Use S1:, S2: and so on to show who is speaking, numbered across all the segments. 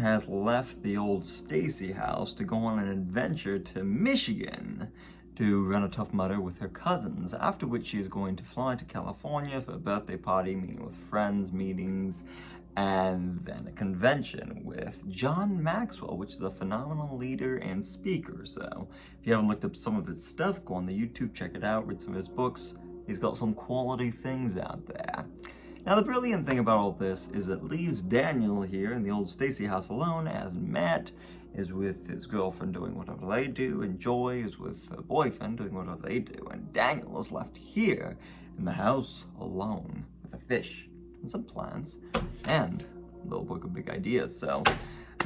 S1: has left the old Stacy house to go on an adventure to Michigan to run a Tough Mudder with her cousins, after which she is going to fly to California for a birthday party, meeting with friends, meetings, and then a convention with John Maxwell, which is a phenomenal leader and speaker. So if you haven't looked up some of his stuff, go on the YouTube, check it out, read some of his books. He's got some quality things out there. Now, the brilliant thing about all this is it leaves Daniel here in the old Stacy house alone, as Matt is with his girlfriend doing whatever they do, and Joy is with her boyfriend doing whatever they do, and Daniel is left here in the house alone with a fish and some plants and a little book of big ideas. So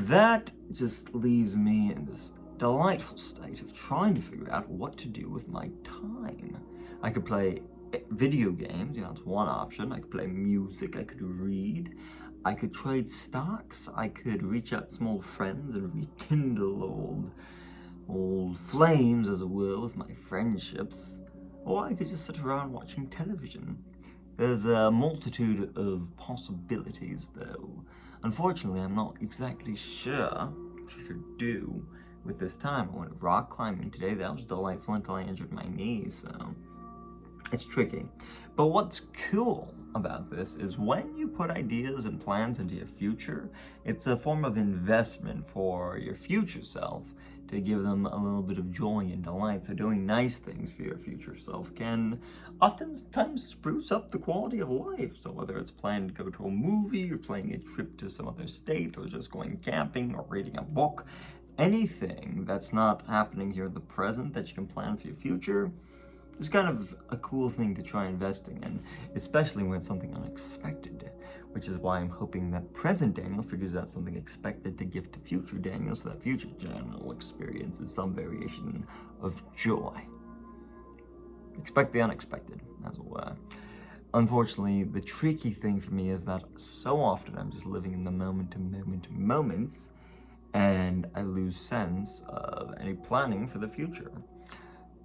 S1: that just leaves me in this delightful state of trying to figure out what to do with my time. I could play video games, that's one option. I could play music, I could read, I could trade stocks, I could reach out to some old friends and rekindle old flames, as it were, with my friendships. Or I could just sit around watching television. There's a multitude of possibilities, though. Unfortunately, I'm not exactly sure what I should do with this time. I went rock climbing today. That was delightful until I injured my knee, so it's tricky. But what's cool about this is when you put ideas and plans into your future, it's a form of investment for your future self to give them a little bit of joy and delight. So doing nice things for your future self can oftentimes spruce up the quality of life. So whether it's planning to go to a movie, or planning a trip to some other state, or just going camping, or reading a book, anything that's not happening here in the present that you can plan for your future, it's kind of a cool thing to try investing in, especially when it's something unexpected, which is why I'm hoping that present Daniel figures out something expected to give to future Daniel, so that future Daniel experiences some variation of joy. Expect the unexpected, as it were. Unfortunately, the tricky thing for me is that so often I'm just living in the moment-to-moment moments, and I lose sense of any planning for the future.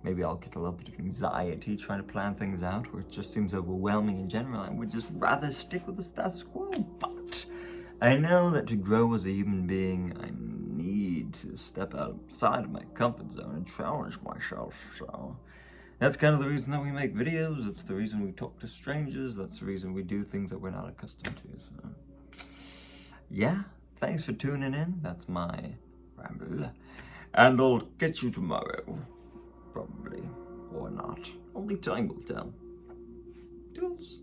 S1: Maybe I'll get a little bit of anxiety trying to plan things out, where it just seems overwhelming in general. I would just rather stick with the status quo, but I know that to grow as a human being, I need to step outside of my comfort zone and challenge myself. So that's kind of the reason that we make videos. It's the reason we talk to strangers. That's the reason we do things that we're not accustomed to. So yeah, thanks for tuning in. That's my ramble, and I'll catch you tomorrow. Probably, or not. Only time will tell. Toodles.